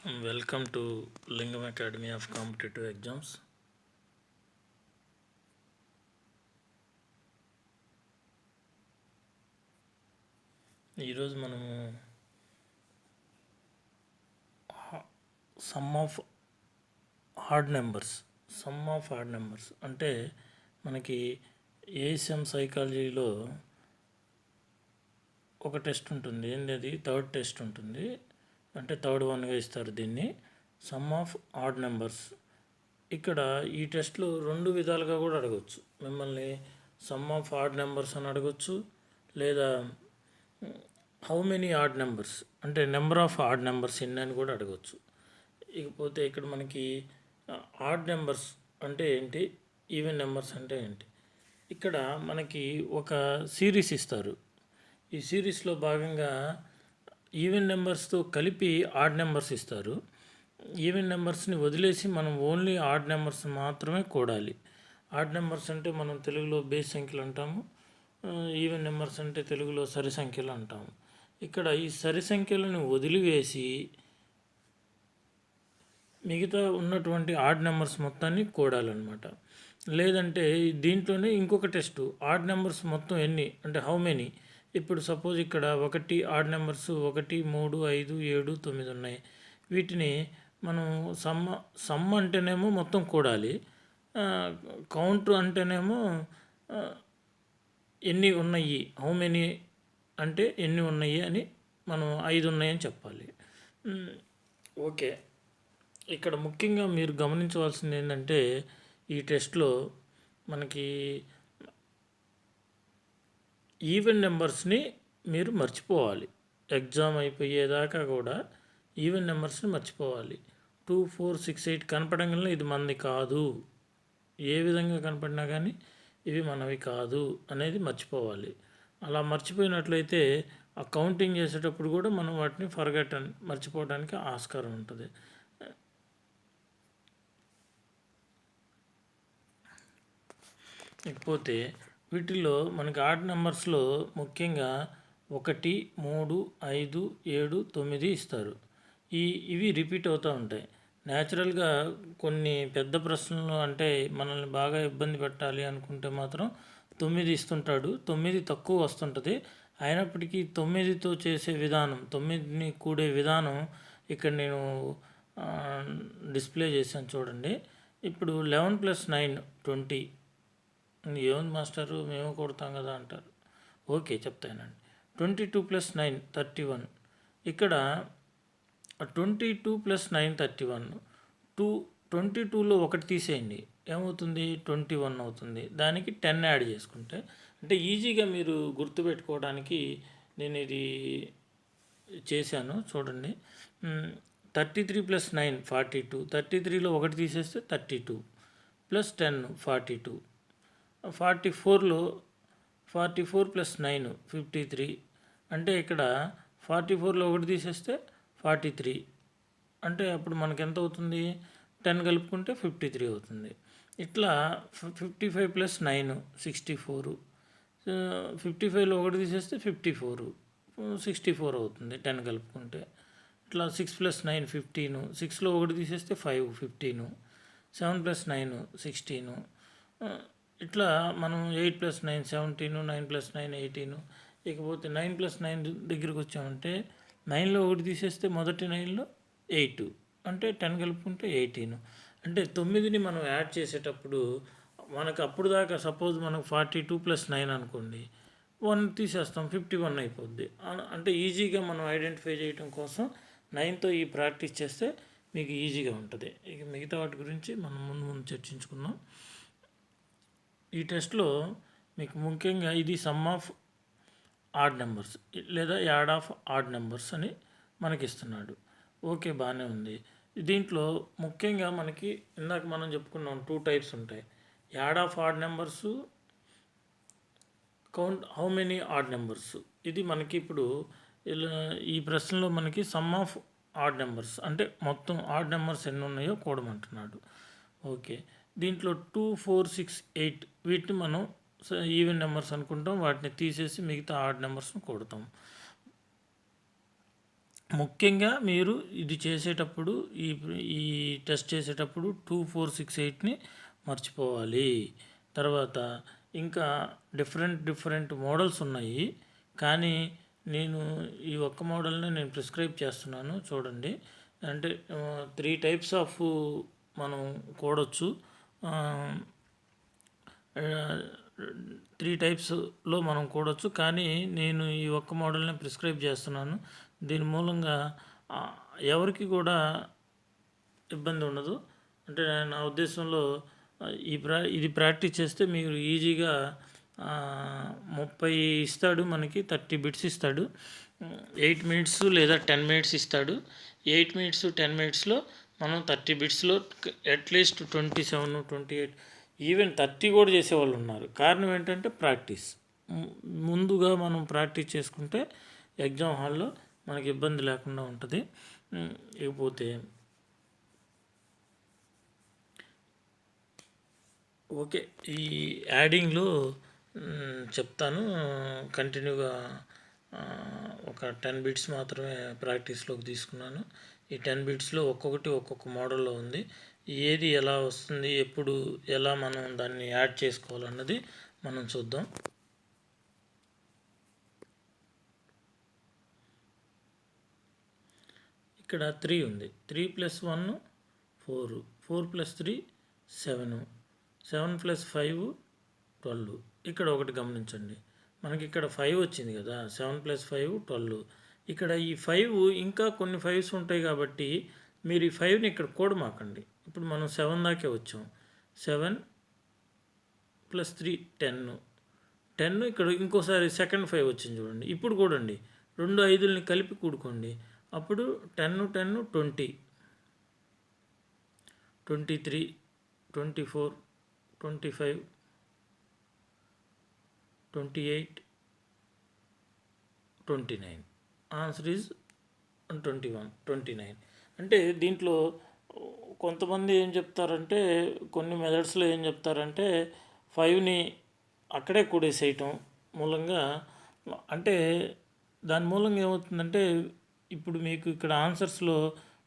Welcome to Lingam Academy of Competitive Exams. ఈరోజు మనము some of hard numbers అంటే మనకి ఏఎస్ఎం సైకాలజీలో ఒక టెస్ట్ ఉంటుంది. ఏంటి అది? థర్డ్ టెస్ట్ ఉంటుంది. అంటే థర్డ్ వన్గా ఇస్తారు దీన్ని, సమ్ ఆఫ్ హార్డ్ నెంబర్స్. ఇక్కడ ఈ టెస్ట్లో రెండు విధాలుగా కూడా అడగవచ్చు. మిమ్మల్ని సమ్ ఆఫ్ హార్డ్ నెంబర్స్ అని అడగచ్చు, లేదా హౌ మెనీ ఆడ్ నెంబర్స్ అంటే నెంబర్ ఆఫ్ ఆడ్ నెంబర్స్ ఎన్ని అని కూడా అడగవచ్చు. ఇకపోతే ఇక్కడ మనకి ఆడ్ నెంబర్స్ అంటే ఏంటి, ఈవెన్ నెంబర్స్ అంటే ఏంటి. ఇక్కడ మనకి ఒక సిరీస్ ఇస్తారు. ఈ సిరీస్లో భాగంగా ఈవెన్ నెంబర్స్తో కలిపి ఆడ్ నెంబర్స్ ఇస్తారు. ఈవెన్ నెంబర్స్ని వదిలేసి మనం ఓన్లీ ఆడ్ నెంబర్స్ మాత్రమే కూడాలి. ఆడ్ నెంబర్స్ అంటే మనం తెలుగులో బేస్ సంఖ్యలు అంటాము, ఈవెన్ నెంబర్స్ అంటే తెలుగులో సరి సంఖ్యలు అంటాము. ఇక్కడ ఈ సరి సంఖ్యలను వదిలివేసి మిగతా ఉన్నటువంటి ఆడ్ నెంబర్స్ మొత్తాన్ని కూడాలన్నమాట. లేదంటే దీంట్లోనే ఇంకొక టెస్ట్, ఆడ్ నెంబర్స్ మొత్తం ఎన్ని అంటే హౌ మెనీ. ఇప్పుడు సపోజ్ ఇక్కడ ఒకటి ఆడ్ నెంబర్స్ 1, 3, 5, 7, 9 ఉన్నాయి. వీటిని మనం సమ్ అంటేనేమో మొత్తం కూడాలి, కౌంట్ అంటేనేమో ఎన్ని ఉన్నాయి, హౌ మెనీ అంటే ఎన్ని ఉన్నాయి అని మనం 5 ఉన్నాయని చెప్పాలి. ఓకే, ఇక్కడ ముఖ్యంగా మీరు గమనించవలసింది ఏంటంటే ఈ టెస్ట్లో మనకి ఈవెన్ నెంబర్స్ని మీరు మర్చిపోవాలి. ఎగ్జామ్ అయిపోయేదాకా కూడా ఈవెన్ నెంబర్స్ని మర్చిపోవాలి. 2, 4, 6, 8 కనపడంగానే ఇది మనది కాదు, ఏ విధంగా కనపడినా కానీ ఇవి మనవి కాదు అనేది మర్చిపోవాలి. అలా మర్చిపోయినట్లయితే ఆ కౌంటింగ్ చేసేటప్పుడు కూడా మనం వాటిని మర్చిపోవడానికి ఆస్కారం ఉంటుంది. ఇకపోతే వీటిల్లో మనకి ఆడ్ నెంబర్స్లో ముఖ్యంగా 1, 3, 5, 7, 9 ఇస్తారు. ఇవి రిపీట్ అవుతూ ఉంటాయి. న్యాచురల్గా కొన్ని పెద్ద ప్రశ్నలు అంటే మనల్ని బాగా ఇబ్బంది పెట్టాలి అనుకుంటే మాత్రం 9 ఇస్తుంటాడు. 9 తక్కువ వస్తుంటుంది. అయినప్పటికీ 9తో చేసే విధానం, 9ని కూడే విధానం ఇక్కడ నేను డిస్ప్లే చేశాను చూడండి. ఇప్పుడు 11 + 9 20. ఏముంది మాస్టరు, మేము కొడతాం కదా అంటారు. ఓకే, చెప్తానండి. 22 + 9 31. ఇక్కడ 22 + 9 31. 22లో 1 తీసేయండి, ఏమవుతుంది? 21 అవుతుంది. దానికి 10 యాడ్ చేసుకుంటే అంటే ఈజీగా మీరు గుర్తుపెట్టుకోవడానికి నేను ఇది చేశాను చూడండి. 33 + 9 42. 33లో 1 తీసేస్తే 32 + 10 42. 44లో 44 + 9 53. అంటే ఇక్కడ 44లో 1 తీసేస్తే 43. అంటే అప్పుడు మనకి ఎంత అవుతుంది? 10 కలుపుకుంటే 53 అవుతుంది. ఇట్లా 55 + 9 64. 55లో 1 తీసేస్తే 54, 64 అవుతుంది 10 కలుపుకుంటే. ఇట్లా 6 + 9 15. 6లో 1 తీసేస్తే 5 15. 7 + 9 16. ఇట్లా మనం 8 + 9 17, 9 + 9 18. ఇకపోతే 9 + 9 దగ్గరికి వచ్చామంటే 9లో 1 తీసేస్తే మొదటి 9లో 8, అంటే 10 కలుపుకుంటే 18. అంటే 9ని మనం యాడ్ చేసేటప్పుడు మనకు అప్పుడు దాకా సపోజ్ మనకు 42 + 9 అనుకోండి, 1 తీసేస్తాం 51 అయిపోద్ది. అంటే ఈజీగా మనం ఐడెంటిఫై చేయడం కోసం 9తో ఈ ప్రాక్టీస్ చేస్తే మీకు ఈజీగా ఉంటుంది. ఇక మిగతా వాటి గురించి మనం ముందు చర్చించుకుందాం. ఈ టెస్ట్లో మీకు ముఖ్యంగా ఇది సమ్ ఆఫ్ ఆడ్ నెంబర్స్ లేదా యాడ్ ఆఫ్ ఆడ్ నెంబర్స్ అని మనకి ఇస్తున్నాడు. ఓకే, బాగానే ఉంది. దీంట్లో ముఖ్యంగా మనకి ఇందాక మనం చెప్పుకున్నాం 2 టైప్స్ ఉంటాయి, add of odd numbers, count how many odd numbers. ఇది మనకి ఇప్పుడు ఈ ప్రశ్నలో మనకి సమ్ ఆఫ్ ఆడ్ నెంబర్స్ అంటే మొత్తం ఆడ్ నెంబర్స్ ఎన్ని ఉన్నాయో కూడమంటున్నాడు. ఓకే, దీంట్లో 2, 4, 6, 8 వీటిని మనం ఈవెన్ నెంబర్స్ అనుకుంటాం. వాటిని తీసేసి మిగతా ఆడ్ నెంబర్స్ని కూడతాం. ముఖ్యంగా మీరు ఇది చేసేటప్పుడు ఈ ఈ టెస్ట్ చేసేటప్పుడు 2468ని మర్చిపోవాలి. తర్వాత ఇంకా డిఫరెంట్ మోడల్స్ ఉన్నాయి. కానీ నేను ఈ ఒక్క మోడల్ని నేను ప్రిస్క్రైబ్ చేస్తున్నాను చూడండి. అంటే 3 టైప్స్ ఆఫ్ మనం కూడొచ్చు. 3 టైప్స్లో మనం కూడొచ్చు. కానీ నేను ఈ ఒక్క మోడల్ని ప్రిస్క్రైబ్ చేస్తున్నాను. దీని మూలంగా ఎవరికి కూడా ఇబ్బంది ఉండదు. అంటే నా ఉద్దేశంలో ఇది ప్రాక్టీస్ చేస్తే మీరు ఈజీగా 30 ఇస్తాడు, మనకి 30 బిట్స్ ఇస్తాడు. 8 మినిట్స్ లేదా 10 మినిట్స్ ఇస్తాడు. 8 మినిట్స్ 10 మినిట్స్లో మనం 30 బిట్స్లో అట్లీస్ట్ 27, 28 ఈవెన్ 30 కూడా చేసేవాళ్ళు ఉన్నారు. కారణం ఏంటంటే ప్రాక్టీస్. ముందుగా మనం ప్రాక్టీస్ చేసుకుంటే ఎగ్జామ్ హాల్లో మనకి ఇబ్బంది లేకుండా ఉంటుంది. ఇకపోతే ఓకే, ఈ యాడింగ్లో చెప్తాను కంటిన్యూగా. ఒక 10 బిట్స్ మాత్రమే ప్రాక్టీస్లోకి తీసుకున్నాను. ఈ 10 బిట్స్లో ఒక్కొక్క మోడల్లో ఉంది. ఏది ఎలా వస్తుంది, ఎప్పుడు ఎలా మనం దాన్ని యాడ్ చేసుకోవాలన్నది మనం చూద్దాం. ఇక్కడ 3 ఉంది. 3 + 1 4, 4 + 3 7, 7 + 5 12. ఇక్కడ ఒకటి గమనించండి, మనకి ఇక్కడ 5 వచ్చింది కదా. 7 + 5 12. ఇక్కడ ఈ 5 ఇంకా కొన్ని 5s ఉంటాయి కాబట్టి మీరు ఈ 5ని ఇక్కడ కూడమాకండి. ఇప్పుడు మనం 7 దాకే వచ్చాం. 7 + 3 10, 10 ఇక్కడ ఇంకోసారి సెకండ్ 5 వచ్చింది చూడండి. ఇప్పుడు కూడండి, 2 5ల్ని కలిపి కూడుకోండి. అప్పుడు 10 10 20, 23, 24, 25, 28, 29. Answer is 21, 29. అంటే దీంట్లో కొంతమంది ఏం చెప్తారంటే, కొన్ని మెథడ్స్లో ఏం చెప్తారంటే 5ని అక్కడే కూడేసేయటం మూలంగా, అంటే దాని మూలంగా ఏమవుతుందంటే ఇప్పుడు మీకు ఇక్కడ ఆన్సర్స్లో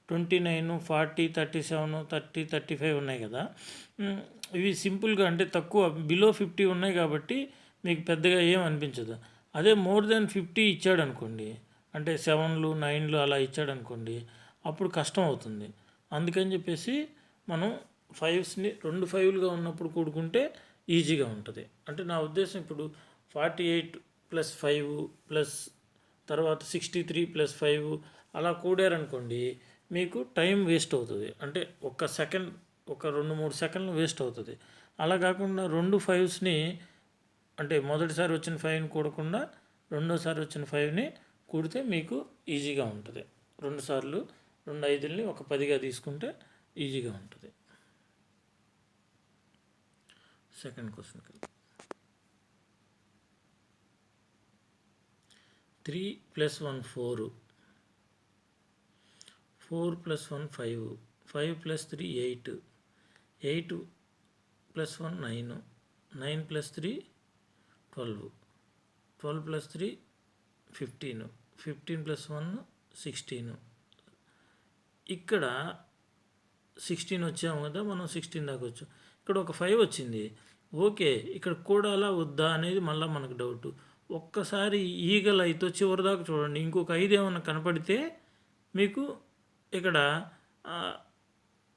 29, 40, 37, 30, 35 ఉన్నాయి కదా. ఇవి సింపుల్గా అంటే తక్కువ బిలో 50 ఉన్నాయి కాబట్టి మీకు పెద్దగా ఏం అనిపించదు. అదే మోర్ దెన్ 50 ఇచ్చాడు అనుకోండి, అంటే 7లు 9లు అలా ఇచ్చాడు అనుకోండి, అప్పుడు కష్టం అవుతుంది. అందుకని చెప్పేసి మనం 5స్ని 2 5లుగా ఉన్నప్పుడు కూడుకుంటే ఈజీగా ఉంటుంది. అంటే నా ఉద్దేశం ఇప్పుడు 48 + 5 ప్లస్ తర్వాత 63 + 5 అలా కూడారనుకోండి, మీకు టైం వేస్ట్ అవుతుంది. అంటే ఒక 2-3 సెకండ్లు వేస్ట్ అవుతుంది. అలా కాకుండా 2 5స్ని, అంటే మొదటిసారి వచ్చిన 5ని కూడకుండా రెండోసారి వచ్చిన 5ని కూడితే మీకు ఈజీగా ఉంటుంది. 2 సార్లు 2 5ల్ని ఒక 10గా తీసుకుంటే ఈజీగా ఉంటుంది. సెకండ్ క్వశ్చన్కి 3 + 1 4, 4 + 1 5, 5 + 3 8, 8 + 1 9, 9 + 3 12, 12 + 3 15, 15 + 1 16. ఇక్కడ 16 వచ్చాము కదా, మనం 16 దాకా వచ్చాం. ఇక్కడ ఒక 5 వచ్చింది. ఓకే, ఇక్కడ కూడాలా వద్దా అనేది మళ్ళీ మనకు డౌట్. ఒక్కసారి ఈగల్ అయితే చివరి దాకా చూడండి. ఇంకొక 5 ఏమన్నా కనపడితే మీకు ఇక్కడ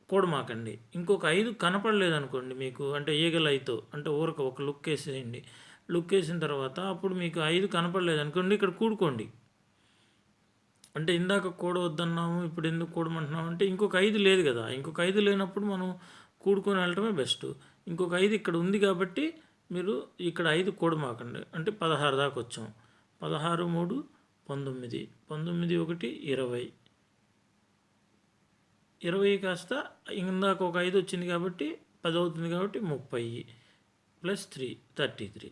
కూడమాకండి. ఇంకొక 5 కనపడలేదు అనుకోండి మీకు, అంటే ఈగల్ అయితో అంటే ఊరక ఒక లుక్ వేసేయండి. లుక్ వేసిన తర్వాత అప్పుడు మీకు 5 కనపడలేదు అనుకోండి, ఇక్కడ కూడుకోండి. అంటే ఇందాక కూడవద్దన్నాము, ఇప్పుడు ఎందుకు కూడమంటున్నాము అంటే ఇంకొక 5 లేదు కదా. ఇంకొక 5 లేనప్పుడు మనం కూడుకొని వెళ్ళటమే బెస్ట్. ఇంకొక 5 ఇక్కడ ఉంది కాబట్టి మీరు ఇక్కడ 5 కూడమాకండి. అంటే 16 దాకా వచ్చాం. 16 3 19, 19 1 20, 20 కాస్త ఇందాక ఒక 5 వచ్చింది కాబట్టి 10 అవుతుంది కాబట్టి 30 + 3 33.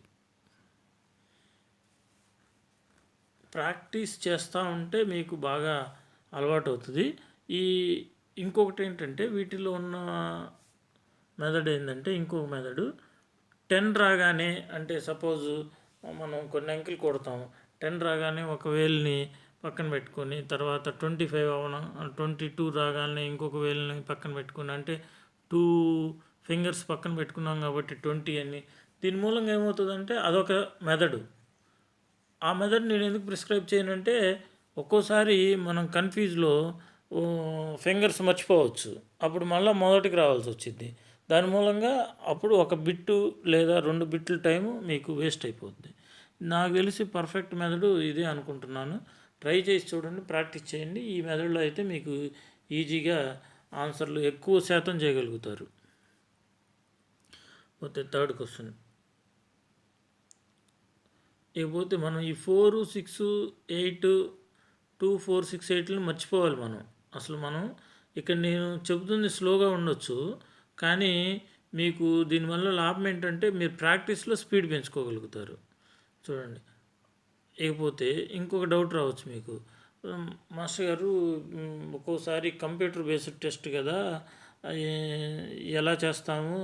ప్రాక్టీస్ చేస్తూ ఉంటే మీకు బాగా అలవాటు అవుతుంది. ఇంకొకటి ఏంటంటే వీటిలో ఉన్న మెథడ్ ఏంటంటే, ఇంకొక మెథడు 10 రాగానే, అంటే సపోజు మనం కొన్ని అంకెలు కొడతాము. 10 రాగానే ఒక వేలుని పక్కన పెట్టుకొని తర్వాత 25 అవన 22 రాగానే ఇంకొక వేలుని పక్కన పెట్టుకుని అంటే 2 ఫింగర్స్ పక్కన పెట్టుకున్నాం కాబట్టి 20 అని. దీని మూలంగా ఏమవుతుందంటే అదొక మెథడు. ఆ మెథడ్ నేను ఎందుకు ప్రిస్క్రైబ్ చేయనంటే ఒక్కోసారి మనం కన్ఫ్యూజ్లో ఫింగర్స్ మర్చిపోవచ్చు, అప్పుడు మళ్ళీ మొదటికి రావాల్సి వచ్చింది. దాని మూలంగా అప్పుడు ఒక బిట్టు లేదా 2 బిట్ల టైము మీకు వేస్ట్ అయిపోద్ది. నాకు తెలిసి పర్ఫెక్ట్ మెథడు ఇదే అనుకుంటున్నాను. ట్రై చేసి చూడండి, ప్రాక్టీస్ చేయండి. ఈ మెథడ్లో అయితే మీకు ఈజీగా ఆన్సర్లు ఎక్కువ శాతం చేయగలుగుతారు. పోతే థర్డ్ క్వశ్చన్. ఇకపోతే మనం ఈ 4, 6, 8, 2, 4, 6, 8ని మర్చిపోవాలి మనం. అసలు మనం ఇక్కడ నేను చెబుతుంది స్లోగా ఉండొచ్చు, కానీ మీకు దీనివల్ల లాభం ఏంటంటే మీరు ప్రాక్టీస్లో స్పీడ్ పెంచుకోగలుగుతారు. చూడండి. ఇకపోతే ఇంకొక డౌట్ రావచ్చు మీకు, మాస్టర్ గారు ఒక్కోసారి కంప్యూటర్ బేస్డ్ టెస్ట్ కదా, ఎలా చేస్తాము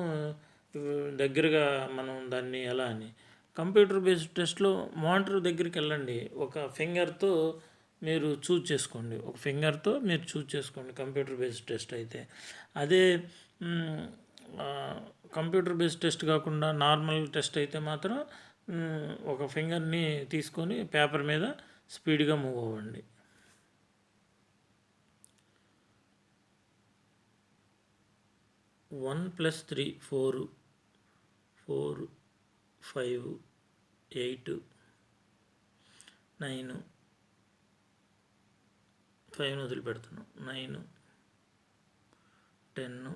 దగ్గరగా మనం దాన్ని ఎలా అని. కంప్యూటర్ బేస్డ్ టెస్ట్లో మానిటర్ దగ్గరికి వెళ్ళండి, ఒక ఫింగర్తో మీరు చూజ్ చేసుకోండి, ఒక ఫింగర్తో మీరు చూజ్ చేసుకోండి కంప్యూటర్ బేస్డ్ టెస్ట్ అయితే. అదే కంప్యూటర్ బేస్డ్ టెస్ట్ కాకుండా నార్మల్ టెస్ట్ అయితే మాత్రం ఒక ఫింగర్ని తీసుకొని పేపర్ మీద స్పీడ్గా మూవ్ అవ్వండి. వన్ ప్లస్ 3 4, 4, 5, 8, 9, 5 వదిలిపెడుతున్నాం, 9, 10,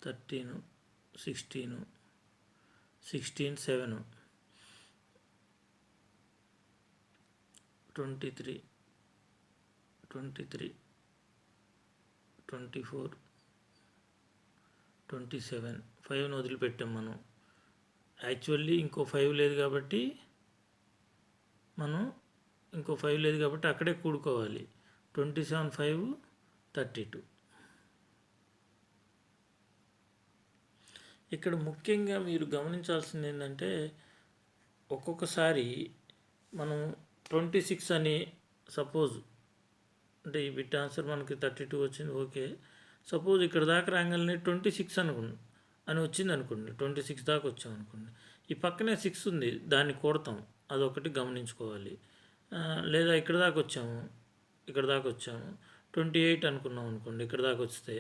13, 16, 7, 23, 24, 27, 5ని వదిలిపెట్టాం మనం. యాక్చువల్లీ ఇంకో 5 లేదు కాబట్టి అక్కడే కూడుకోవాలి. 27, 5, 32. ఇక్కడ ముఖ్యంగా మీరు గమనించాల్సింది ఏంటంటే ఒక్కొక్కసారి మనం 26 అని సపోజ్, అంటే ఈ బిట్ ఆన్సర్ మనకి 32 వచ్చింది, ఓకే. సపోజ్ ఇక్కడ దాకా రాగానే 26 అని వచ్చింది అనుకోండి, 26 దాకా వచ్చాం అనుకోండి, ఈ పక్కనే 6 ఉంది, దాన్ని కొడతాం, అదొకటి గమనించుకోవాలి. లేదా ఇక్కడ దాకా వచ్చాము 28 అనుకున్నాం అనుకోండి, ఇక్కడ దాకా వస్తే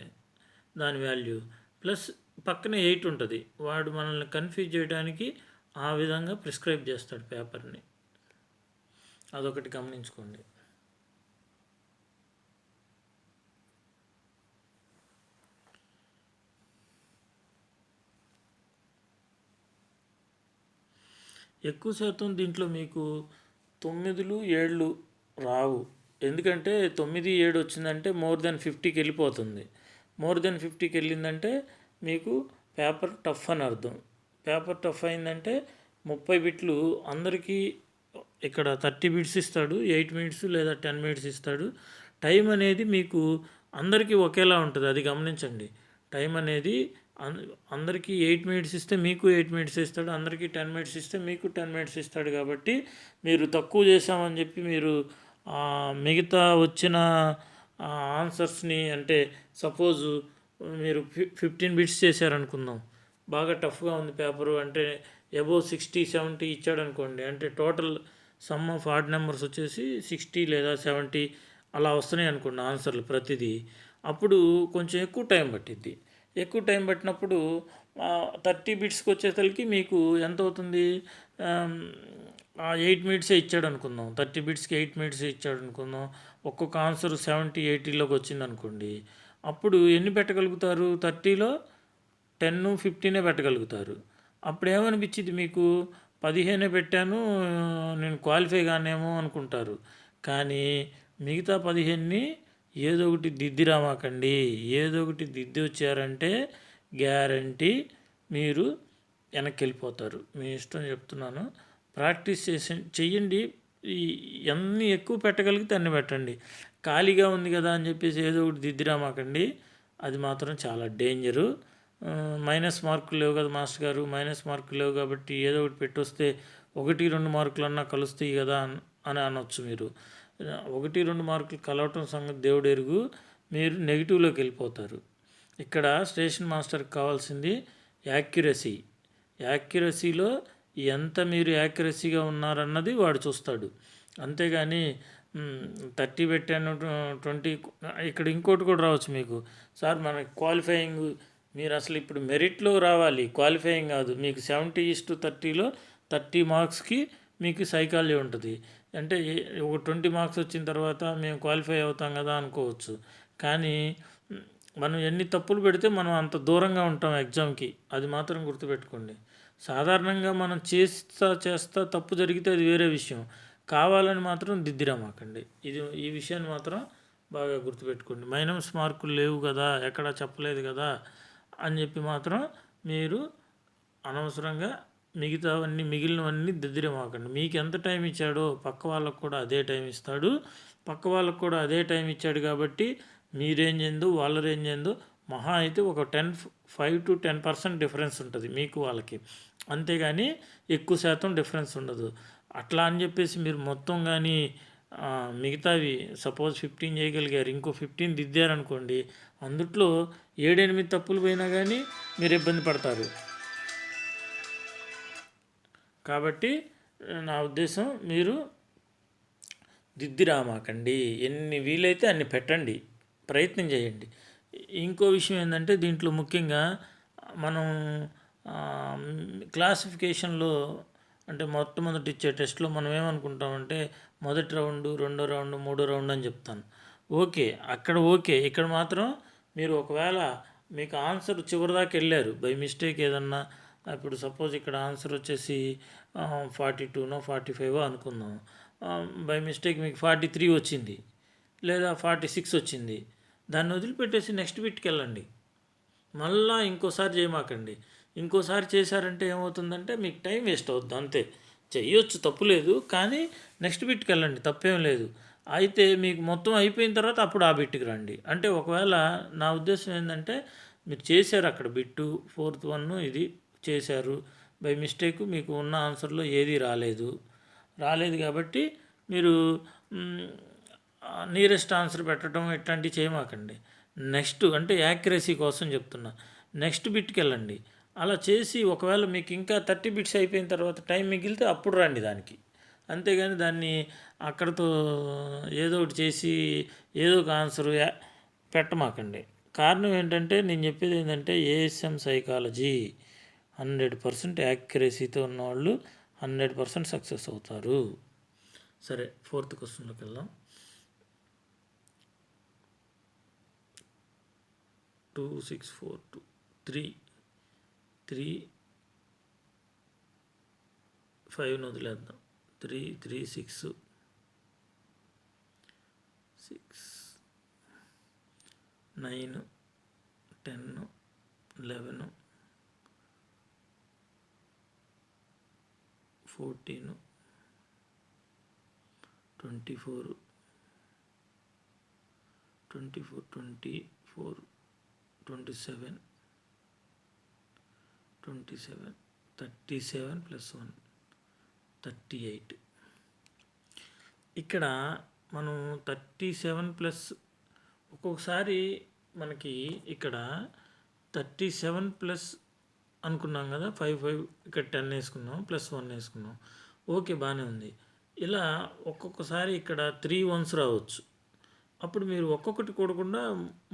దాని వాల్యూ ప్లస్ పక్కనే 8 ఉంటుంది, వాడు మనల్ని కన్ఫ్యూజ్ చేయడానికి ఆ విధంగా ప్రిస్క్రైబ్ చేస్తాడు పేపర్ని, అదొకటి గమనించుకోండి. ఎక్కువ శాతం దీంట్లో మీకు 9, 7 రావు. ఎందుకంటే 9, 7 వచ్చిందంటే మోర్ దెన్ 50కి వెళ్ళిపోతుంది. మోర్ దెన్ 50కి వెళ్ళిందంటే మీకు పేపర్ టఫ్ అని అర్థం. పేపర్ టఫ్ అయిందంటే 30 బిట్లు అందరికీ ఇక్కడ 30 బిట్స్ ఇస్తాడు, 8 మినిట్స్ లేదా 10 మినిట్స్ ఇస్తాడు. టైం అనేది మీకు అందరికీ ఒకేలా ఉంటుంది, అది గమనించండి. టైం అనేది అందరికీ 8 మినిట్స్ ఇస్తే మీకు 8 మినిట్స్ ఇస్తాడు, అందరికీ 10 మినిట్స్ ఇస్తే మీకు 10 మినిట్స్ ఇస్తాడు. కాబట్టి మీరు తక్కువ చేసామని చెప్పి మీరు మిగతా వచ్చిన ఆన్సర్స్ని, అంటే సపోజ్ మీరు 15 బిట్స్ చేశారనుకుందాం, బాగా టఫ్గా ఉంది పేపరు, అంటే అబోవ్ 60, 70 ఇచ్చాడు అనుకోండి, అంటే total some of odd numbers వచ్చేసి 60 లేదా 70 అలా వస్తున్నాయి అనుకోండి ఆన్సర్లు ప్రతిదీ. అప్పుడు కొంచెం ఎక్కువ టైం పట్టిద్ది. ఎక్కువ టైం పట్టినప్పుడు 30 బిట్స్కి వచ్చేసరికి మీకు ఎంత అవుతుంది, 8 మినిట్సే ఇచ్చాడు అనుకుందాం, 30 బిట్స్కి 8 మినిట్స్ ఇచ్చాడు అనుకుందాం, ఒక్కొక్క ఆన్సర్ 70, 80లోకి వచ్చింది అనుకోండి, అప్పుడు ఎన్ని పెట్టగలుగుతారు, 30లో 10, 15 పెట్టగలుగుతారు. అప్పుడు ఏమనిపించింది మీకు, 15 పెట్టాను నేను క్వాలిఫై కానేమో అనుకుంటారు. కానీ మిగతా 15ని ఏదో ఒకటి దిద్దిరామాకండి, ఏదో ఒకటి దిద్ది వచ్చారంటే గ్యారంటీ మీరు వెనక్కి వెళ్ళిపోతారు. మీ ఇష్టం చెప్తున్నాను, ప్రాక్టీస్ చెయ్యండి. ఎన్ని ఎక్కువ పెట్టగలిగితే అన్ని పెట్టండి. ఖాళీగా ఉంది కదా అని చెప్పేసి ఏదో ఒకటి దిద్దిరామాకండి, అది మాత్రం చాలా డేంజరు. మైనస్ మార్కులు లేవు కదా మాస్టర్ గారు, మైనస్ మార్కులు లేవు కాబట్టి ఏదో ఒకటి పెట్టొస్తే 1, 2 మార్కులన్నా కలుస్తాయి కదా అని అనొచ్చు మీరు. 1-2 మార్కులు కలవటం సంగతి దేవుడు ఎరుగు, మీరు నెగిటివ్లోకి వెళ్ళిపోతారు. ఇక్కడ స్టేషన్ మాస్టర్కి కావాల్సింది యాక్యురసీ. యాక్యురసీలో ఎంత మీరు యాక్యురసీగా ఉన్నారన్నది వాడు చూస్తాడు. అంతేగాని 30 పెట్టాను 20. ఇక్కడ ఇంకోటి కూడా రావచ్చు మీకు, సార్ మనకి క్వాలిఫైయింగ్, మీరు అసలు ఇప్పుడు మెరిట్లో రావాలి, క్వాలిఫైయింగ్ కాదు. మీకు 70:30లో 30 మార్క్స్కి మీకు సైకాలజీ ఉంటుంది. అంటే ఒక 20 మార్క్స్ వచ్చిన తర్వాత మేము క్వాలిఫై అవుతాం కదా అనుకోవచ్చు. కానీ మనం ఎన్ని తప్పులు పెడితే మనం అంత దూరంగా ఉంటాం ఎగ్జామ్కి, అది మాత్రం గుర్తుపెట్టుకోండి. సాధారణంగా మనం చేస్తా తప్పు జరిగితే అది వేరే విషయం, కావాలని మాత్రం దిద్దిరామాకండి. ఈ విషయాన్ని మాత్రం బాగా గుర్తుపెట్టుకోండి. మైనస్ మార్కులు లేవు కదా, ఎక్కడా చెప్పలేదు కదా అని చెప్పి మాత్రం మీరు అనవసరంగా మిగిలినవన్నీ దిద్దిరమాకండి. మీకు ఎంత టైం ఇచ్చాడో పక్క వాళ్ళకు కూడా అదే టైం ఇస్తాడు. పక్క వాళ్ళకు కూడా అదే టైం ఇచ్చాడు కాబట్టి మీ రేంజ్ ఏందో వాళ్ళ రేంజ్ ఏందో మహా అయితే ఒక 5 to 10% డిఫరెన్స్ ఉంటుంది మీకు వాళ్ళకి, అంతేగాని ఎక్కువ శాతం డిఫరెన్స్ ఉండదు. అట్లా అని చెప్పేసి మీరు మొత్తం కానీ మిగతావి సపోజ్ 15 చేయగలిగారు, ఇంకో 15 దిద్దారనుకోండి, అందుట్లో 7-8 తప్పులు పోయినా కానీ మీరు ఇబ్బంది పడతారు. కాబట్టి నా ఉద్దేశం, మీరు దిద్దిరామాకండి. ఎన్ని వీలైతే అన్ని పెట్టండి, ప్రయత్నం చేయండి. ఇంకో విషయం ఏంటంటే దీంట్లో ముఖ్యంగా మనం క్లాసిఫికేషన్లో అంటే మొట్టమొదటి ఇచ్చే టెస్ట్లో మనం ఏమనుకుంటామంటే మొదటి రౌండ్, రెండో రౌండ్, మూడో రౌండ్ అని చెప్తాను. ఓకే, అక్కడ ఓకే. ఇక్కడ మాత్రం మీరు ఒకవేళ మీకు ఆన్సర్ చివరిదాకా వెళ్ళారు బై మిస్టేక్ ఏదన్నా, ఇప్పుడు సపోజ్ ఇక్కడ ఆన్సర్ వచ్చేసి 42నో 45 అనుకుందాం, బై మిస్టేక్ మీకు 43 వచ్చింది లేదా 46 వచ్చింది, దాన్ని వదిలిపెట్టేసి నెక్స్ట్ బిట్కి వెళ్ళండి. మళ్ళీ ఇంకోసారి చేయమాకండి. ఇంకోసారి చేశారంటే ఏమవుతుందంటే మీకు టైం వేస్ట్ అవుతుంది, అంతే. చెయ్యొచ్చు, తప్పు లేదు, కానీ నెక్స్ట్ బిట్కి వెళ్ళండి, తప్పేం లేదు. అయితే మీకు మొత్తం అయిపోయిన తర్వాత అప్పుడు ఆ బిట్కి రండి. అంటే ఒకవేళ నా ఉద్దేశం ఏంటంటే మీరు చేశారు అక్కడ బిట్టు 4th 1 ఇది చేశారు, బై మిస్టేక్ మీకు ఉన్న ఆన్సర్లో ఏది రాలేదు కాబట్టి మీరు నియరెస్ట్ ఆన్సర్ పెట్టడం ఇట్లాంటివి చేయమాకండి. నెక్స్ట్ అంటే యాక్యురసీ కోసం చెప్తున్నా, నెక్స్ట్ బిట్కి వెళ్ళండి. అలా చేసి ఒకవేళ మీకు ఇంకా 30 బిట్స్ అయిపోయిన తర్వాత టైం మిగిలితే అప్పుడు రండి దానికి, అంతేగాని దాన్ని అక్కడతో ఏదో ఒకటి చేసి ఏదో ఒక ఆన్సర్ పెట్టమాకండి. కారణం ఏంటంటే నేను చెప్పేది ఏంటంటే ఏఎస్ఎం సైకాలజీ 100% యాక్యురసీతో ఉన్నవాళ్ళు 100% సక్సెస్ అవుతారు. సరే, 4th క్వశ్చన్లోకి వెళ్దాం. 2 6 4 2 3 3 5 వదిలేద్దాం. 3 3 6 6 9 10 11 14 24 27 37 + 1 38. ఇక్కడ మనం 37 ప్లస్ ఒక్కొక్కసారి మనకి ఇక్కడ 37 ప్లస్ అనుకున్నాం కదా, 5 ఇక్కడ 10 వేసుకున్నాం, +1 వేసుకున్నాం, ఓకే, బాగానే ఉంది. ఇలా ఒక్కొక్కసారి ఇక్కడ 3 1s రావచ్చు. అప్పుడు మీరు ఒక్కొక్కటి కూడకుండా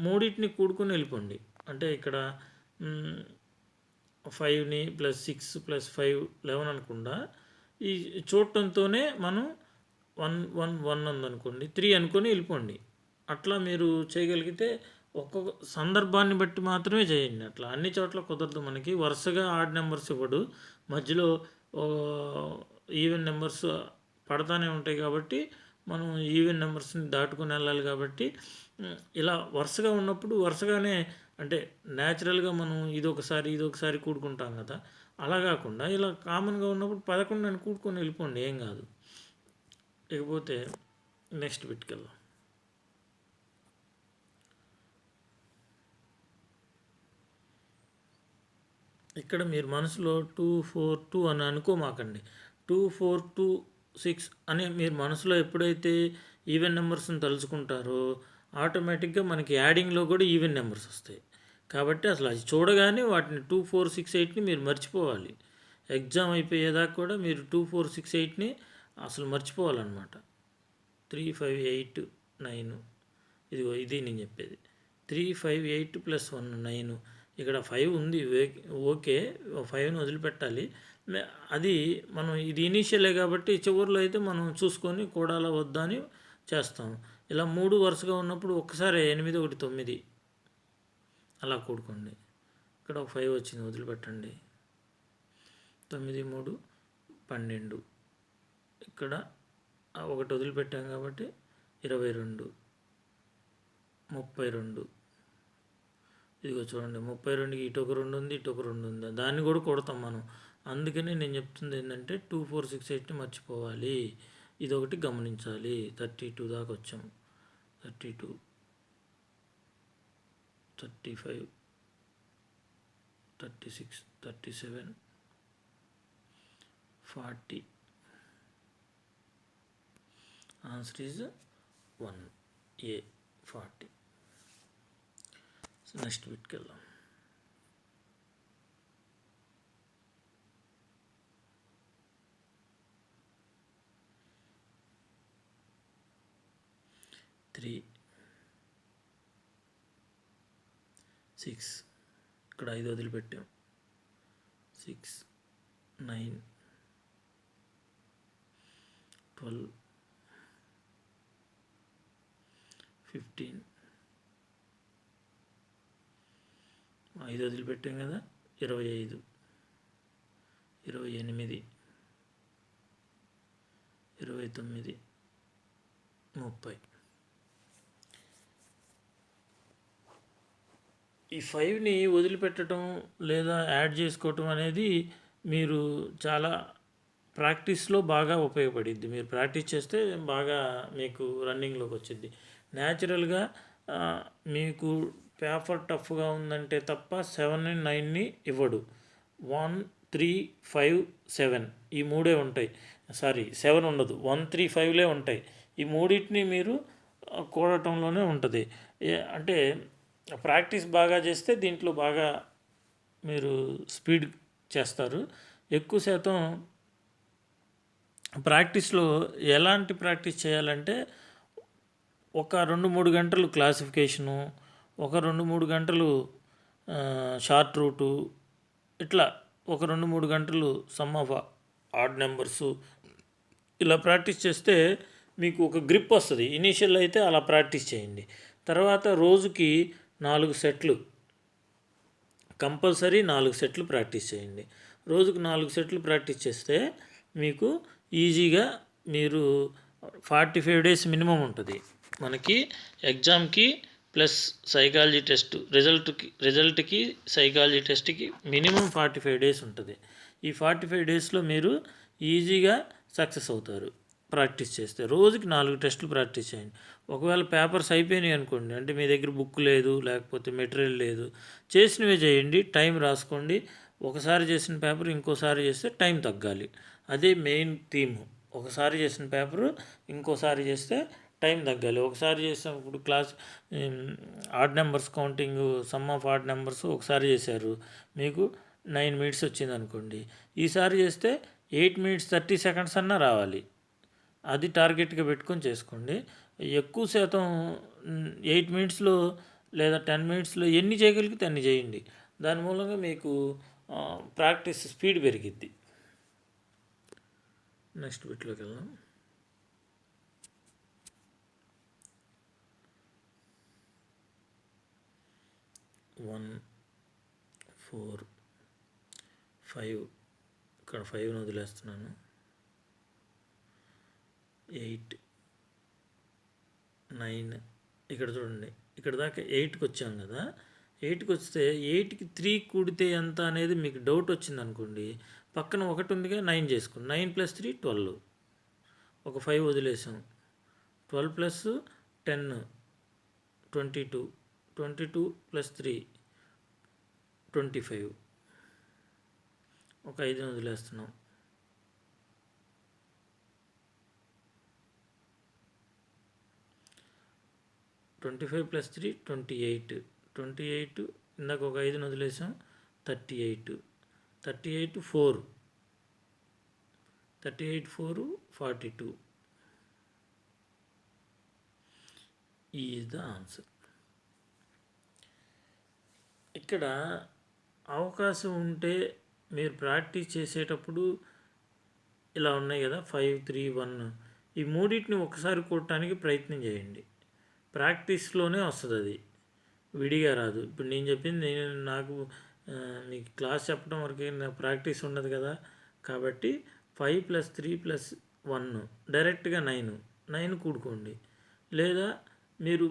మూడింటిని కూడుకొని వెళ్ళిపోండి. అంటే ఇక్కడ 5ని +6 +5 11 అనకుండా ఈ చూడటంతోనే మనం 1 1 1 ఉందనుకోండి, 3 అనుకొని వెళ్ళిపోండి. అట్లా మీరు చేయగలిగితే ఒక్కొక్క సందర్భాన్ని బట్టి మాత్రమే చేయండి. అట్లా అన్ని చోట్ల కుదరదు. మనకి వరుసగా ఆడ్ నెంబర్స్ ఇవ్వడు, మధ్యలో ఈవెన్ నెంబర్స్ పడతానే ఉంటాయి కాబట్టి మనం ఈవెన్ నెంబర్స్ని దాటుకొని వెళ్ళాలి. కాబట్టి ఇలా వరుసగా ఉన్నప్పుడు వరుసగానే, అంటే న్యాచురల్గా మనం ఇదొకసారి కూడుకుంటాం కదా, అలా కాకుండా ఇలా కామన్గా ఉన్నప్పుడు 11 అని కూడుకొని వెళ్ళిపోండి, ఏం కాదు. ఇకపోతే నెక్స్ట్ బిట్కి వెళ్దాం. ఇక్కడ మీరు మనసులో 2 4 2 అని అనుకోమాకండి. 2 4 2 6 అని మీరు మనసులో ఎప్పుడైతే ఈవెన్ నెంబర్స్ని తలుచుకుంటారో ఆటోమేటిక్గా మనకి యాడింగ్లో కూడా ఈవెన్ నెంబర్స్ వస్తాయి. కాబట్టి అసలు అది చూడగానే వాటిని 2, 4, 6, 8ని మీరు మర్చిపోవాలి. ఎగ్జామ్ అయిపోయేదాకా కూడా మీరు 2, 4, 6, 8ని అసలు మర్చిపోవాలన్నమాట. 3, 5, 8, 9 ఇదిగో ఇది నేను చెప్పేది. 3, 5, 8 + 1 9. ఇక్కడ 5 ఉంది, ఓకే, 5ని వదిలిపెట్టాలి. అది మనం ఇది ఇనీషియలే కాబట్టి చివరిలో అయితే మనం చూసుకొని కూడాలా వద్దా అని చేస్తాం. ఇలా 3 వరుసగా ఉన్నప్పుడు ఒక్కసారి 8, 1, 9 అలా కూడుకోండి. ఇక్కడ ఒక 5 వచ్చింది, వదిలిపెట్టండి. 9, 3, 12. ఇక్కడ ఒకటి వదిలిపెట్టాం కాబట్టి 22, 32. ఇదిగో చూడండి, 32కి ఇటు ఒక 2 ఉంది, ఇటు ఒక 2 ఉంది, దాన్ని కూడా కొడతాం మనం. అందుకని నేను చెప్తుంది ఏంటంటే 2, 4, 6, 8ని మర్చిపోవాలి. ఇదొకటి గమనించాలి. 32 దాకా వచ్చాం. 32, 35, 36, 37, 40. Answer is 1A, 40. So next బిట్కి వెళ్దాం. త్రీ 6, ఇక్కడ 5 వదిలిపెట్టాం. 6, 9, 12, 15. 5 వదిలిపెట్టాం కదా, 25, 28, 29, 30. ఈ 5ని వదిలిపెట్టడం లేదా యాడ్ చేసుకోవటం అనేది మీరు చాలా ప్రాక్టీస్లో బాగా ఉపయోగపడిద్ది. మీరు ప్రాక్టీస్ చేస్తే బాగా మీకు రన్నింగ్లోకి వచ్చింది. న్యాచురల్గా మీకు పేపర్ టఫ్గా ఉందంటే తప్ప 7, 9ని ఇవ్వడు. 1, 3, 5, 7 ఈ మూడే ఉంటాయి. 7 ఉండదు, 1, 3, 5లే ఉంటాయి. ఈ మూడింటిని మీరు కూడటంలోనే ఉంటుంది. అంటే ప్రాక్టీస్ బాగా చేస్తే దీంట్లో బాగా మీరు స్పీడ్ చేస్తారు. ఎక్కువ శాతం ప్రాక్టీస్లో ఎలాంటి ప్రాక్టీస్ చేయాలంటే ఒక 2-3 గంటలు క్లాసిఫికేషను, ఒక 2-3 గంటలు షార్ట్ రూటు, ఇట్లా ఒక 2-3 గంటలు సమ్ ఆఫ్ ఆడ్ నెంబర్సు, ఇలా ప్రాక్టీస్ చేస్తే మీకు ఒక గ్రిప్ వస్తుంది. ఇనీషియల్ అయితే అలా ప్రాక్టీస్ చేయండి. తర్వాత రోజుకి 4 సెట్లు, కంపల్సరీ 4 సెట్లు ప్రాక్టీస్ చేయండి. రోజుకు 4 సెట్లు ప్రాక్టీస్ చేస్తే మీకు ఈజీగా మీరు 45 డేస్ మినిమం ఉంటుంది మనకి ఎగ్జామ్కి ప్లస్ సైకాలజీ టెస్ట్ రిజల్ట్కి సైకాలజీ టెస్ట్కి మినిమం 45 డేస్ ఉంటుంది. ఈ 45 డేస్లో మీరు ఈజీగా సక్సెస్ అవుతారు ప్రాక్టీస్ చేస్తే. రోజుకి 4 టెస్టులు ప్రాక్టీస్ చేయండి. ఒకవేళ పేపర్స్ అయిపోయినాయి అనుకోండి, అంటే మీ దగ్గర బుక్ లేదు, లేకపోతే మెటీరియల్ లేదు, చేసినవే చేయండి, టైం రాసుకోండి. ఒకసారి చేసిన పేపర్ ఇంకోసారి చేస్తే టైం తగ్గాలి. అదే మెయిన్ థీమ్. ఒకసారి చేసిన పేపరు ఇంకోసారి చేస్తే టైం తగ్గాలి. ఒకసారి చేసినప్పుడు class odd numbers counting, some of odd numbers ఒకసారి చేశారు, మీకు 9 మినిట్స్ వచ్చింది అనుకోండి. ఈసారి చేస్తే 8 మినిట్స్ 30 సెకండ్స్ అన్నా రావాలి. అది టార్గెట్గా పెట్టుకొని చేసుకోండి. ఎక్కువ శాతం 8 మినిట్స్లో లేదా 10 మినిట్స్లో ఎన్ని చేయగలిగితే అన్ని చేయండి. దాని మూలంగా మీకు ప్రాక్టీస్ స్పీడ్ పెరిగిద్ది. నెక్స్ట్ బిట్లోకి వెళ్దాం. వన్ 4 5, ఇక్కడ 5ని వదిలేస్తున్నాను. 8 9, ఇక్కడ చూడండి, ఇక్కడ దాకా 8కి వచ్చాం కదా. 8కి వస్తే 8కి 3 కూడితే ఎంత అనేది మీకు డౌట్ వచ్చింది అనుకోండి, పక్కన 1 ఉందిగా, 9 చేసుకోండి. 9 + 3 12, ఒక 5 వదిలేసాం. 12 + 10 22, 22 + 3 25, ఒక 5ని వదిలేస్తున్నాం. 25 + 3 28. 28 ఇందాక ఒక 5 వదిలేసాం. 38. 38 4. 38 4 42 ఈజ్ ద ఆన్సర్. ఇక్కడ అవకాశం ఉంటే మీరు ప్రాక్టీస్ చేసేటప్పుడు ఇలా ఉన్నాయి కదా 5 3 1 ఈ మూడింటిని ఒకసారి కొట్టడానికి ప్రయత్నం చేయండి. ప్రాక్టీస్లోనే వస్తుంది, అది విడిగా రాదు. ఇప్పుడు నేను చెప్పింది నాకు మీకు క్లాస్ చెప్పడం వరకు నాకు ప్రాక్టీస్ ఉండదు కదా, కాబట్టి 5 + 3 + 1 డైరెక్ట్గా 9 కూడుకోండి. లేదా మీరు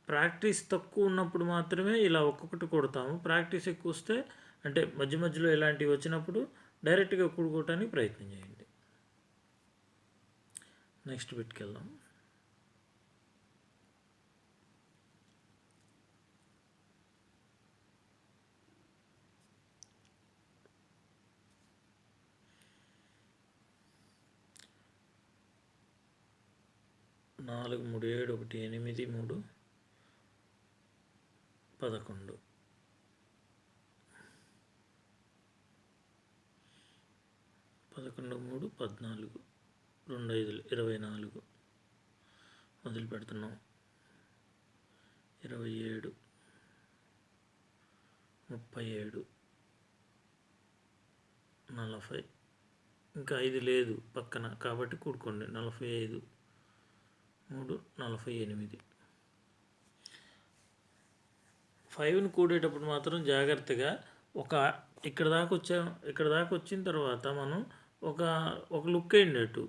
ప్రాక్టీస్ తక్కువ ఉన్నప్పుడు మాత్రమే ఇలా ఒక్కొక్కటి కొడతాము. ప్రాక్టీస్ ఎక్కువ వస్తే అంటే మధ్య మధ్యలో ఇలాంటివి వచ్చినప్పుడు డైరెక్ట్గా కూడుకోవటానికి ప్రయత్నం చేయండి. నెక్స్ట్ బిట్కి వెళ్దాం. నాలుగు 3 7 1 8 3 11 11 3 14 2 5 24 మొదలు పెడుతున్నాం. 27 37 40 ఇంకా 5 లేదు పక్కన కాబట్టి కూడుకోండి. 45 3 48. 5ని కూడేటప్పుడు మాత్రం జాగ్రత్తగా ఇక్కడ దాకా వచ్చిన తర్వాత మనం ఒక లుక్ వేయండి.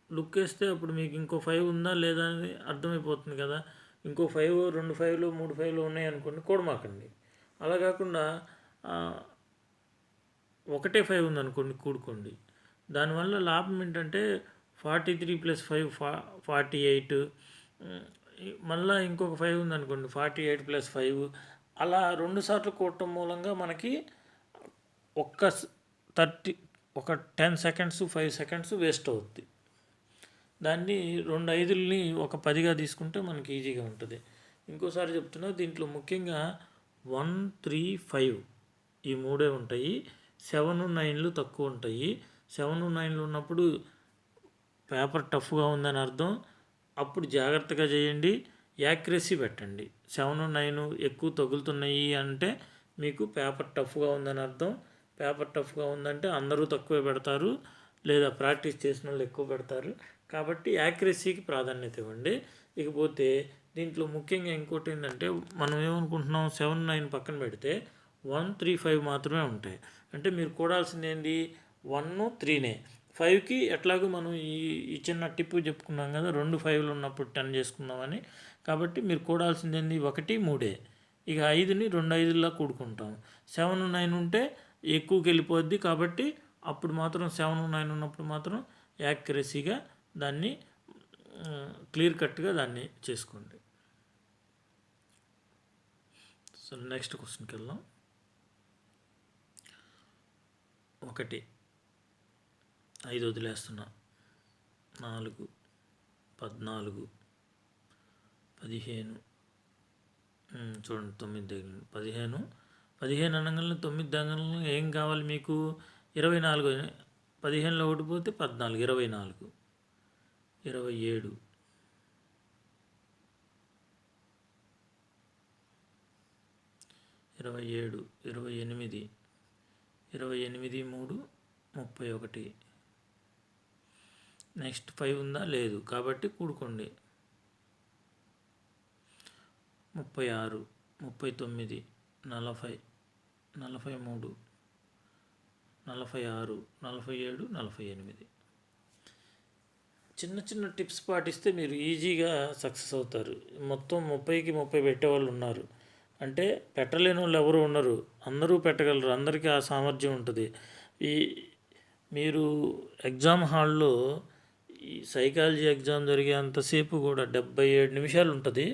లుక్ వేస్తే అప్పుడు మీకు ఇంకో 5 ఉందా లేదా అని అర్థమైపోతుంది కదా. ఇంకో 5 2 5లు 3 5లు ఉన్నాయి అనుకోండి, కూడమాకండి. అలా కాకుండా ఒకటే 5 ఉందనుకోండి, కూడుకోండి. దానివల్ల లాభం ఏంటంటే 43 + 5 48, మళ్ళీ ఇంకొక 5 ఉందనుకోండి 48 + 5, అలా 2 సార్లు కూడటం మూలంగా మనకి ఒక 10 సెకండ్స్ 5 సెకండ్స్ వేస్ట్ అవుద్ది. దాన్ని 2 5ల్ని ఒక 10గా తీసుకుంటే మనకి ఈజీగా ఉంటుంది. ఇంకోసారి చెప్తున్నా, దీంట్లో ముఖ్యంగా 1 3 5 ఈ మూడే ఉంటాయి. 7 9లు తక్కువ ఉంటాయి. 7 9లు ఉన్నప్పుడు పేపర్ టఫ్గా ఉందని అర్థం. అప్పుడు జాగ్రత్తగా చేయండి, యాక్యురసీ పెట్టండి. 7 9 ఎక్కువ తగులుతున్నాయి అంటే మీకు పేపర్ టఫ్గా ఉందని అర్థం. పేపర్ టఫ్గా ఉందంటే అందరూ తక్కువే పెడతారు, లేదా ప్రాక్టీస్ చేసిన వాళ్ళు ఎక్కువ పెడతారు. కాబట్టి యాక్యురసీకి ప్రాధాన్యత ఇవ్వండి. ఇకపోతే దీంట్లో ముఖ్యంగా ఇంకోటి ఏంటంటే, మనం ఏమనుకుంటున్నాం 7 9 పక్కన పెడితే 1 3 5 మాత్రమే ఉంటాయి. అంటే మీరు కూడాల్సింది ఏంటి, 1 3నే. 5కి ఎట్లాగో మనం ఈ చిన్న టిప్పు చెప్పుకున్నాం కదా, 2 5లు ఉన్నప్పుడు 10 చేసుకుందామని. కాబట్టి మీరు కూడాల్సింది ఏంటి, 1 3. ఇక 5ని 2 5లా కూడుకుంటాం. 7 9 ఉంటే ఎక్కువకి వెళ్ళిపోద్ది. కాబట్టి అప్పుడు మాత్రం 7 9 ఉన్నప్పుడు మాత్రం యాక్యురసీగా దాన్ని క్లియర్ కట్గా దాన్ని చేసుకోండి. సో నెక్స్ట్ క్వశ్చన్కి వెళ్దాం. 1 5 వదిలేస్తున్నా. 4 14 15 చూడండి 9 దగ్గర 15 అనగానే 9 దగ్గర ఏం కావాలి మీకు, 24. 15లో ఒకటి పోతే 14 24 27 28 3 31. నెక్స్ట్ 5 ఉందా, లేదు కాబట్టి కూడుకోండి. 36 39 40 43 46 47 48. చిన్న చిన్న టిప్స్ పాటిస్తే మీరు ఈజీగా సక్సెస్ అవుతారు. మొత్తం 30కి 30 పెట్టేవాళ్ళు ఉన్నారు అంటే పెట్టలేని వాళ్ళు ఎవరు ఉండరు, అందరూ పెట్టగలరు. అందరికీ ఆ సామర్థ్యం ఉంటుంది. మీరు ఎగ్జామ్ హాల్లో ఈ సైకాలజీ ఎగ్జామ్ జరిగేంతసేపు కూడా 77 నిమిషాలు ఉంటుంది.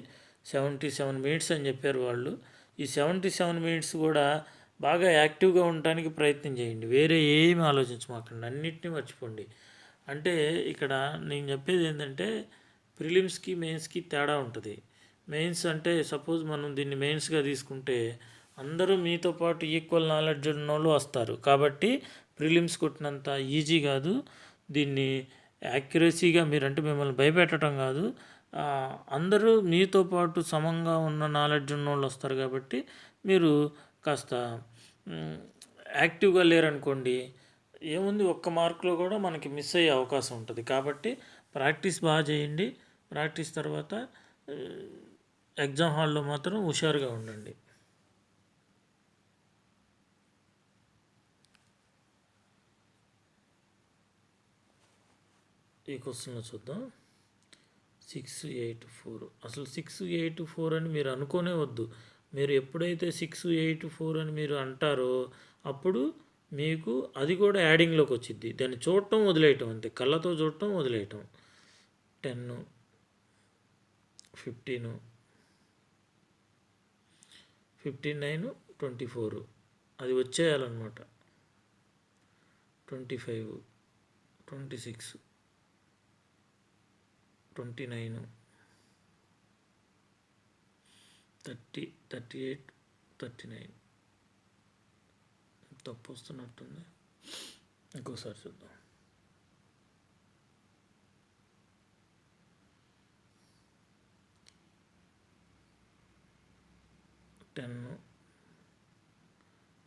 77 మినిట్స్ అని చెప్పారు వాళ్ళు. ఈ 77 మినిట్స్ కూడా బాగా యాక్టివ్గా ఉండటానికి ప్రయత్నం చేయండి. వేరే ఏమి ఆలోచించమాకండి, అన్నిటినీ మర్చిపోండి. అంటే ఇక్కడ నేను చెప్పేది ఏంటంటే, ప్రిలిమ్స్కి మెయిన్స్కి తేడా ఉంటుంది. మెయిన్స్ అంటే సపోజ్ మనం దీన్ని మెయిన్స్గా తీసుకుంటే అందరూ మీతో పాటు ఈక్వల్ నాలెడ్జ్ ఉన్న వాళ్ళు వస్తారు. కాబట్టి ప్రిలిమ్స్ కొట్టినంత ఈజీ కాదు. దీన్ని యాక్యురసీగా మీరంటే మిమ్మల్ని భయపెట్టడం కాదు, అందరూ మీతో పాటు సమంగా ఉన్న నాలెడ్జ్ ఉన్నోళ్ళు వస్తారు. కాబట్టి మీరు కాస్త యాక్టివ్గా లేరనుకోండి, ఏముంది ఒక్క మార్కులో కూడా మనకి మిస్ అయ్యే అవకాశం ఉంటుంది. కాబట్టి ప్రాక్టీస్ బాగా చేయండి. ప్రాక్టీస్ తర్వాత ఎగ్జామ్ హాల్లో మాత్రం హుషారుగా ఉండండి. ఈ క్వశ్చన్లో చూద్దాం. 684 అసలు 684 అని మీరు అనుకోనే వద్దు. మీరు ఎప్పుడైతే 684 అని మీరు అంటారో అప్పుడు మీకు అది కూడా యాడింగ్లోకి వచ్చింది. దాన్ని చూడటం వదిలేయటం అంతే, కళ్ళతో చూడటం వదిలేయటం. 10, 15, 59, 24 అది వచ్చేయాలన్నమాట. 25, 26, 29, 30, 38, 39 తప్పు వస్తున్నట్టుంది. ఇంకోసారి చూద్దాం. 10,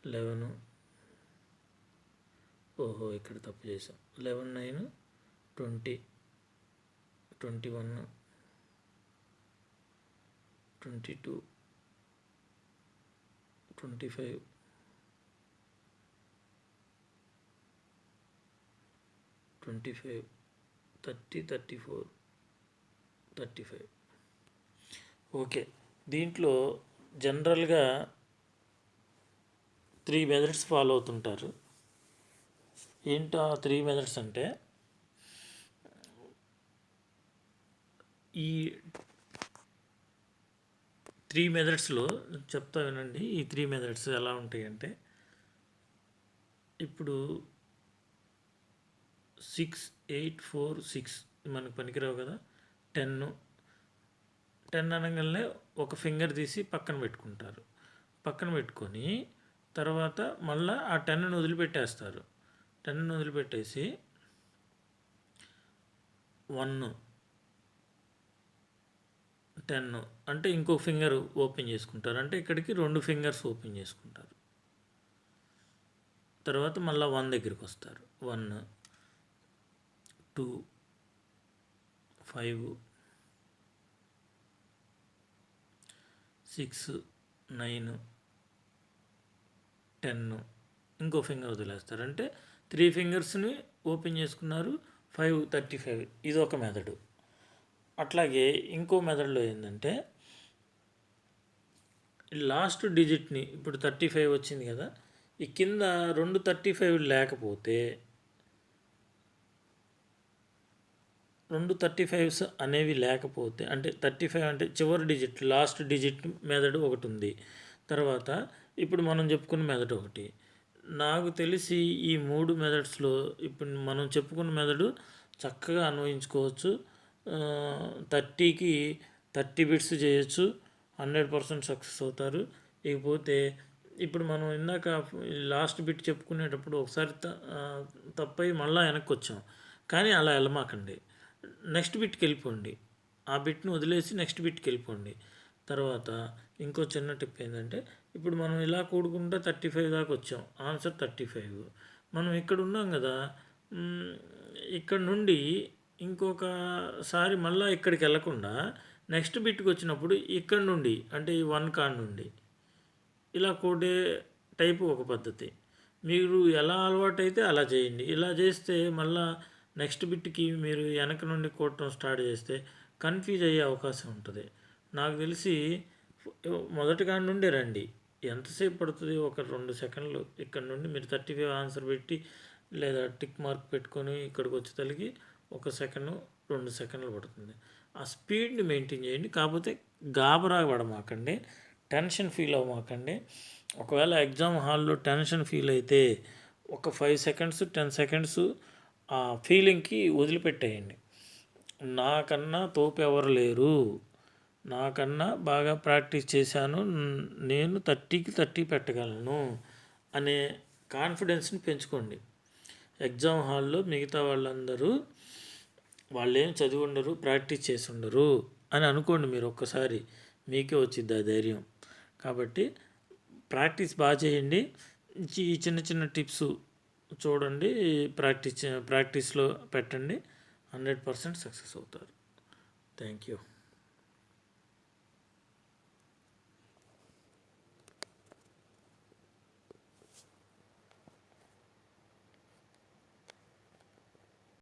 11, ఓహో ఇక్కడ తప్పు చేసాం. 11, 9, 20, 21, 22, 25, 25, 30, 34, 35. ఓకే, దీంట్లో జనరల్గా 3 మెథడ్స్ ఫాలో అవుతుంటారు. ఏంటో 3 మెథడ్స్ అంటే, ఈ 3 మెథడ్స్లో చెప్తా వినండి. ఈ 3 మెథడ్స్ ఎలా ఉంటాయంటే, ఇప్పుడు 6, 8, 4, 6 మనకు పనికిరావు కదా. 10 అనగానే ఒక ఫింగర్ తీసి పక్కన పెట్టుకుంటారు. పక్కన పెట్టుకొని తర్వాత మళ్ళీ ఆ 10ని వదిలిపెట్టేస్తారు. 10ని వదిలిపెట్టేసి 1, 10 అంటే ఇంకో ఫింగర్ ఓపెన్ చేసుకుంటారు. అంటే ఇక్కడికి 2 ఫింగర్స్ ఓపెన్ చేసుకుంటారు. తర్వాత మళ్ళీ 1 దగ్గరికి వస్తారు. 1, 2, 5, 6, 9, 10 ఇంకో ఫింగర్ వదిలేస్తారు. అంటే 3 ఫింగర్స్ని ఓపెన్ చేసుకున్నారు. 5, 35 ఇది ఒక మెథడు. అట్లాగే ఇంకో మెథడ్లో ఏంటంటే, లాస్ట్ డిజిట్ని ఇప్పుడు 35 వచ్చింది కదా, ఈ కింద 2 35 లేకపోతే 2 35s అనేవి లేకపోతే, అంటే 35 అంటే చివరి డిజిట్ లాస్ట్ డిజిట్ మెథడ్ ఒకటి ఉంది. తర్వాత ఇప్పుడు మనం చెప్పుకున్న మెథడ్ ఒకటి. నాకు తెలిసి ఈ 3 మెథడ్స్లో ఇప్పుడు మనం చెప్పుకున్న మెథడు చక్కగా అన్వయించుకోవచ్చు. 30కి 30 బిట్స్ చేయొచ్చు, 100% సక్సెస్ అవుతారు. ఇకపోతే ఇప్పుడు మనం ఇందాక లాస్ట్ బిట్ చెప్పుకునేటప్పుడు ఒకసారి తప్పై మళ్ళీ వెనక్కి వచ్చాం. కానీ అలా వెళ్ళమాకండి, నెక్స్ట్ బిట్కి వెళ్ళిపోండి. ఆ బిట్ని వదిలేసి నెక్స్ట్ బిట్కి వెళ్ళిపోండి. తర్వాత ఇంకో చిన్న టిప్ ఏంటంటే, ఇప్పుడు మనం ఇలా కూడుకుంటే 35 దాకా వచ్చాం. ఆన్సర్ 35. మనం ఇక్కడ ఉన్నాం కదా, ఇక్కడ నుండి ఇంకొకసారి మళ్ళీ ఇక్కడికి వెళ్ళకుండా నెక్స్ట్ బిట్కి వచ్చినప్పుడు ఇక్కడ నుండి అంటే ఈ 1 కాడ నుండి ఇలా కూడే టైపు ఒక పద్ధతి. మీరు ఎలా అలవాటు అయితే అలా చేయండి. ఇలా చేస్తే మళ్ళీ నెక్స్ట్ బిట్కి మీరు వెనక నుండి కూడటం స్టార్ట్ చేస్తే కన్ఫ్యూజ్ అయ్యే అవకాశం ఉంటుంది. నాకు తెలిసి మొదటి కాడ నుండే రండి. ఎంతసేపు పడుతుంది? ఒక 2 సెకండ్లు. ఇక్కడ నుండి మీరు 35 ఆన్సర్ పెట్టి లేదా టిక్ మార్క్ పెట్టుకొని ఇక్కడికి వచ్చే తలకి 1 సెకండ్ 2 సెకండ్లు పడుతుంది. ఆ స్పీడ్ని మెయింటైన్ చేయండి. కాకపోతే గాబరా పడమాకండి, టెన్షన్ ఫీల్ అవ్వమాకండి. ఒకవేళ ఎగ్జామ్ హాల్లో టెన్షన్ ఫీల్ అయితే ఒక 5 సెకండ్స్ 10 సెకండ్స్ ఆ ఫీలింగ్కి వదిలిపెట్టేయండి. నాకన్నా తోపు ఎవరు లేరు, నాకన్నా బాగా ప్రాక్టీస్ చేశాను, నేను 30కి 30 పెట్టగలను అనే కాన్ఫిడెన్స్ని పెంచుకోండి. ఎగ్జామ్ హాల్లో మిగతా వాళ్ళందరూ వాళ్ళేం చదివి ఉండరు, ప్రాక్టీస్ చేసి ఉండరు అని అనుకోండి. మీరు ఒక్కసారి మీకే వచ్చింది ఆ ధైర్యం. కాబట్టి ప్రాక్టీస్ బాగా చేయండి. ఈ చిన్న చిన్న టిప్స్ చూడండి, ప్రాక్టీస్లో పెట్టండి. 100% సక్సెస్ అవుతారు. Thank you.